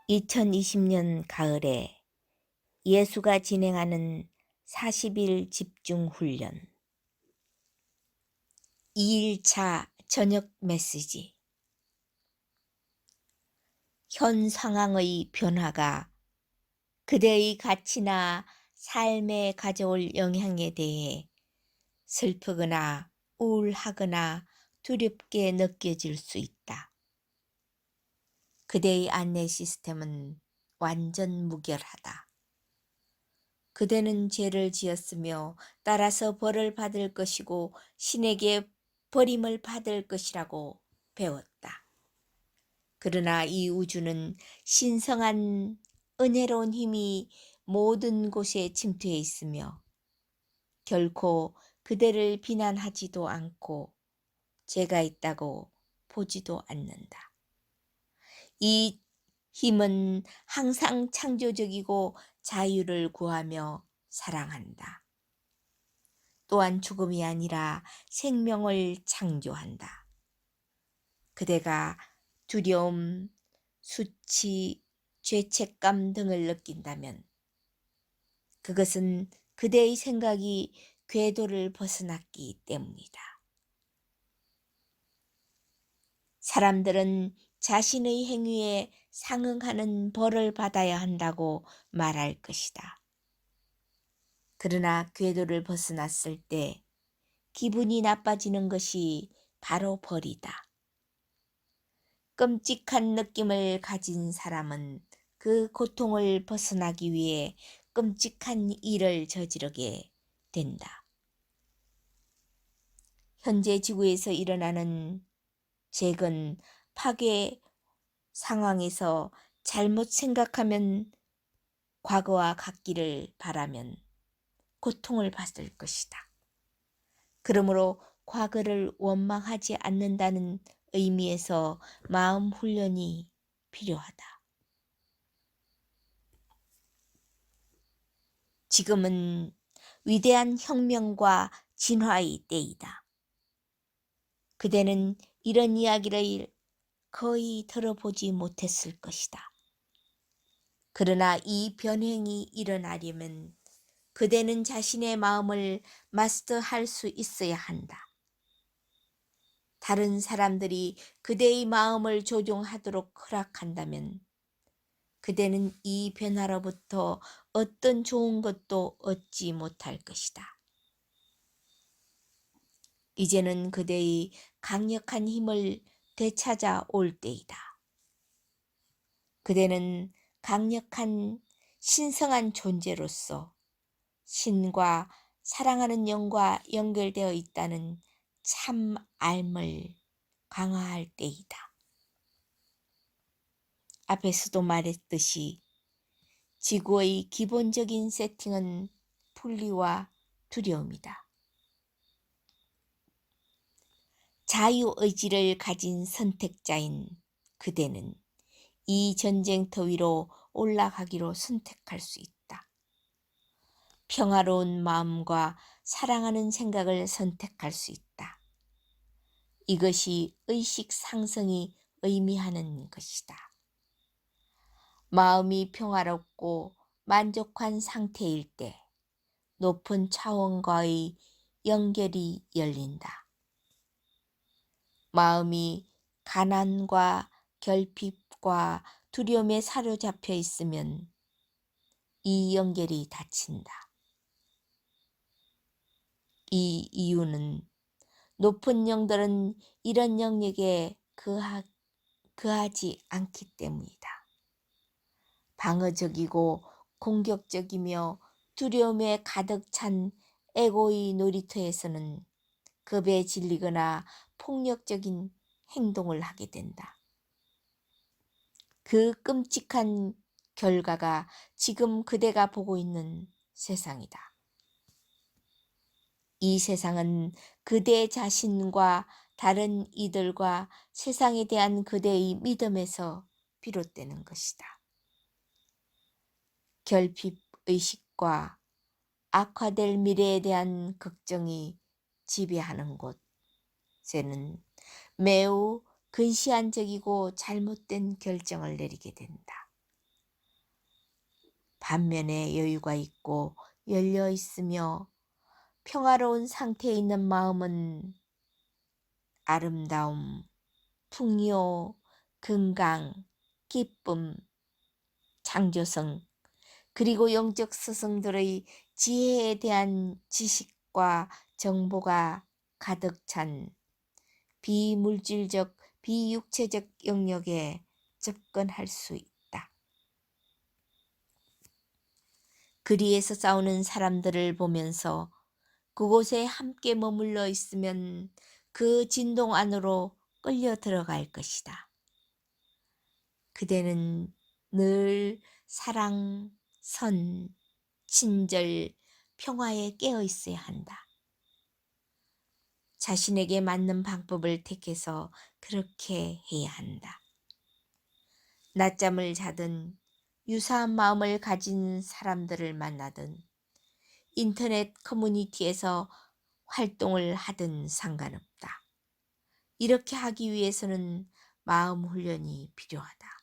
2020년 가을에 예수가 진행하는 40일 집중 훈련 2일차 저녁 메시지. 현 상황의 변화가 그대의 가치나 삶에 가져올 영향에 대해 슬프거나 우울하거나 두렵게 느껴질 수 있다. 그대의 안내 시스템은 완전 무결하다. 그대는 죄를 지었으며 따라서 벌을 받을 것이고 신에게 버림을 받을 것이라고 배웠다. 그러나 이 우주는 신성한 은혜로운 힘이 모든 곳에 침투해 있으며 결코 그대를 비난하지도 않고 죄가 있다고 보지도 않는다. 이 힘은 항상 창조적이고 자유를 구하며 사랑한다. 또한 죽음이 아니라 생명을 창조한다. 그대가 두려움, 수치, 죄책감 등을 느낀다면 그것은 그대의 생각이 궤도를 벗어났기 때문이다. 사람들은 자신의 행위에 상응하는 벌을 받아야 한다고 말할 것이다. 그러나 궤도를 벗어났을 때 기분이 나빠지는 것이 바로 벌이다. 끔찍한 느낌을 가진 사람은 그 고통을 벗어나기 위해 끔찍한 일을 저지르게 된다. 현재 지구에서 일어나는 재건, 파괴 상황에서 잘못 생각하면 과거와 같기를 바라면 고통을 받을 것이다. 그러므로 과거를 원망하지 않는다는 의미에서 마음 훈련이 필요하다. 지금은 위대한 혁명과 진화의 때이다. 그대는 이런 이야기를 거의 들어보지 못했을 것이다. 그러나 이 변행이 일어나려면 그대는 자신의 마음을 마스터할 수 있어야 한다. 다른 사람들이 그대의 마음을 조종하도록 허락한다면 그대는 이 변화로부터 어떤 좋은 것도 얻지 못할 것이다. 이제는 그대의 강력한 힘을 되찾아 올 때이다. 그대는 강력한 신성한 존재로서 신과 사랑하는 영과 연결되어 있다는 참 알을 강화할 때이다. 앞에서도 말했듯이 지구의 기본적인 세팅은 분리와 두려움이다. 자유의지를 가진 선택자인 그대는 이 전쟁터 위로 올라가기로 선택할 수 있다. 평화로운 마음과 사랑하는 생각을 선택할 수 있다. 이것이 의식 상승이 의미하는 것이다. 마음이 평화롭고 만족한 상태일 때 높은 차원과의 연결이 열린다. 마음이 가난과 결핍과 두려움에 사로잡혀 있으면 이 연결이 닫힌다. 이 이유는 높은 영들은 이런 영역에 거하지 않기 때문이다. 방어적이고 공격적이며 두려움에 가득 찬 에고의 놀이터에서는 겁에 질리거나 폭력적인 행동을 하게 된다. 그 끔찍한 결과가 지금 그대가 보고 있는 세상이다. 이 세상은 그대 자신과 다른 이들과 세상에 대한 그대의 믿음에서 비롯되는 것이다. 결핍의식과 악화될 미래에 대한 걱정이 지배하는 곳에는 매우 근시안적이고 잘못된 결정을 내리게 된다. 반면에 여유가 있고 열려 있으며 평화로운 상태에 있는 마음은 아름다움, 풍요, 건강, 기쁨, 창조성, 그리고 영적 스승들의 지혜에 대한 지식과 정보가 가득 찬 비물질적, 비육체적 영역에 접근할 수 있다. 거리에서 싸우는 사람들을 보면서 그곳에 함께 머물러 있으면 그 진동 안으로 끌려 들어갈 것이다. 그대는 늘 사랑, 선, 친절, 평화에 깨어 있어야 한다. 자신에게 맞는 방법을 택해서 그렇게 해야 한다. 낮잠을 자든 유사한 마음을 가진 사람들을 만나든 인터넷 커뮤니티에서 활동을 하든 상관없다. 이렇게 하기 위해서는 마음 훈련이 필요하다.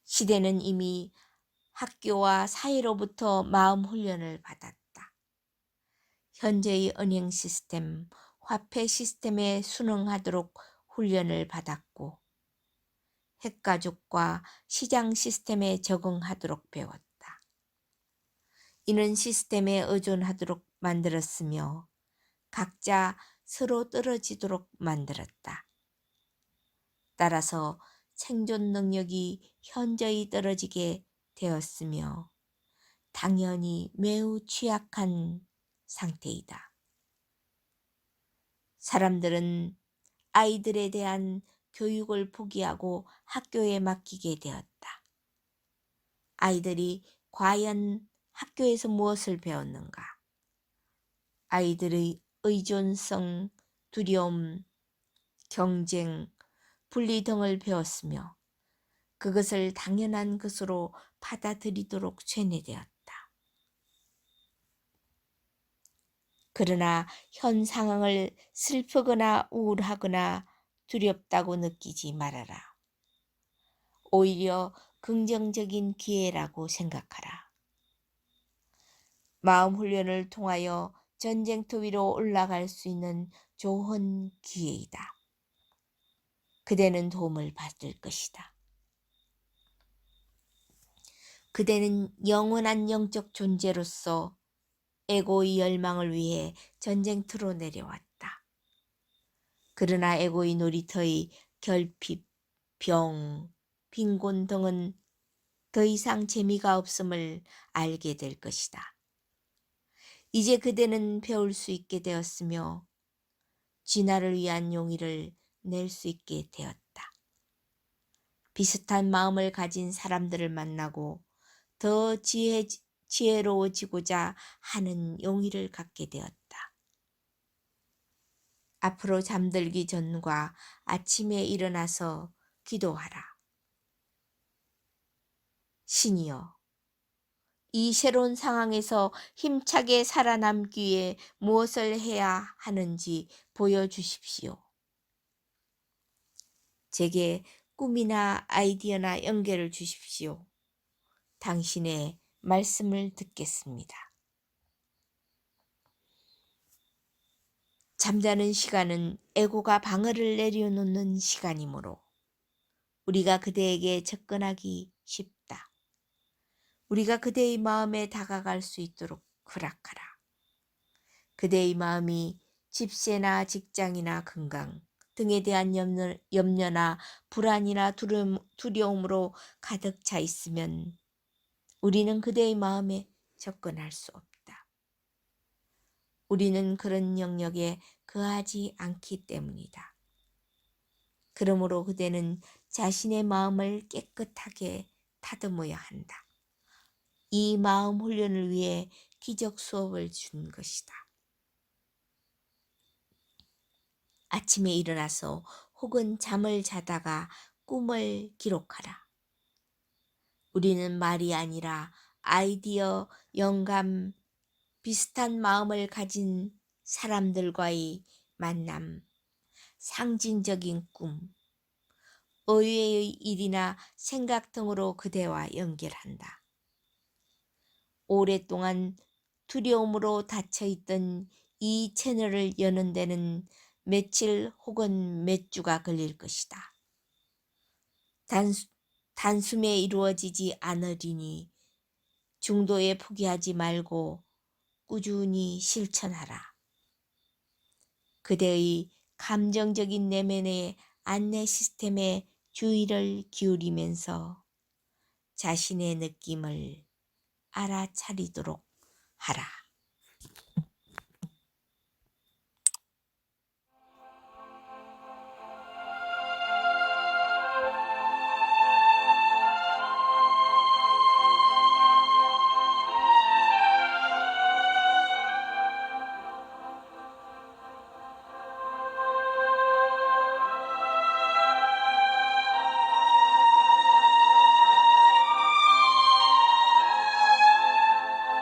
시대는 이미 학교와 사회로부터 마음 훈련을 받았다. 현재의 은행 시스템, 화폐 시스템에 순응하도록 훈련을 받았고 핵가족과 시장 시스템에 적응하도록 배웠다. 이는 시스템에 의존하도록 만들었으며 각자 서로 떨어지도록 만들었다. 따라서 생존 능력이 현저히 떨어지게 되었으며 당연히 매우 취약한 상태이다. 사람들은 아이들에 대한 교육을 포기하고 학교에 맡기게 되었다. 아이들이 과연 학교에서 무엇을 배웠는가? 아이들의 의존성, 두려움, 경쟁, 분리 등을 배웠으며 그것을 당연한 것으로 받아들이도록 쇠뇌되었다. 그러나 현 상황을 슬프거나 우울하거나 두렵다고 느끼지 말아라. 오히려 긍정적인 기회라고 생각하라. 마음 훈련을 통하여 전쟁터 위로 올라갈 수 있는 좋은 기회이다. 그대는 도움을 받을 것이다. 그대는 영원한 영적 존재로서 에고의 열망을 위해 전쟁터로 내려왔다. 그러나 에고의 놀이터의 결핍, 병, 빈곤 등은 더 이상 재미가 없음을 알게 될 것이다. 이제 그대는 배울 수 있게 되었으며 진화를 위한 용의를 낼 수 있게 되었다. 비슷한 마음을 가진 사람들을 만나고 더 지혜로워지고자 하는 용의를 갖게 되었다. 앞으로 잠들기 전과 아침에 일어나서 기도하라. 신이여, 이 새로운 상황에서 힘차게 살아남기 위해 무엇을 해야 하는지 보여주십시오. 제게 꿈이나 아이디어나 연결을 주십시오. 당신의 말씀을 듣겠습니다. 잠자는 시간은 에고가 방해를 내려놓는 시간이므로 우리가 그대에게 접근하기 쉽다. 우리가 그대의 마음에 다가갈 수 있도록 허락하라. 그대의 마음이 집세나 직장이나 건강 등에 대한 염려나 불안이나 두려움으로 가득 차 있으면 우리는 그대의 마음에 접근할 수 없다. 우리는 그런 영역에 거하지 않기 때문이다. 그러므로 그대는 자신의 마음을 깨끗하게 다듬어야 한다. 이 마음 훈련을 위해 기적 수업을 준 것이다. 아침에 일어나서 혹은 잠을 자다가 꿈을 기록하라. 우리는 말이 아니라 아이디어, 영감, 비슷한 마음을 가진 사람들과의 만남, 상징적인 꿈, 의외의 일이나 생각 등으로 그대와 연결한다. 오랫동안 두려움으로 닫혀있던 이 채널을 여는 데는 며칠 혹은 몇 주가 걸릴 것이다. 단숨에 이루어지지 않으리니 중도에 포기하지 말고 꾸준히 실천하라. 그대의 감정적인 내면의 안내 시스템에 주의를 기울이면서 자신의 느낌을 알아차리도록 하라.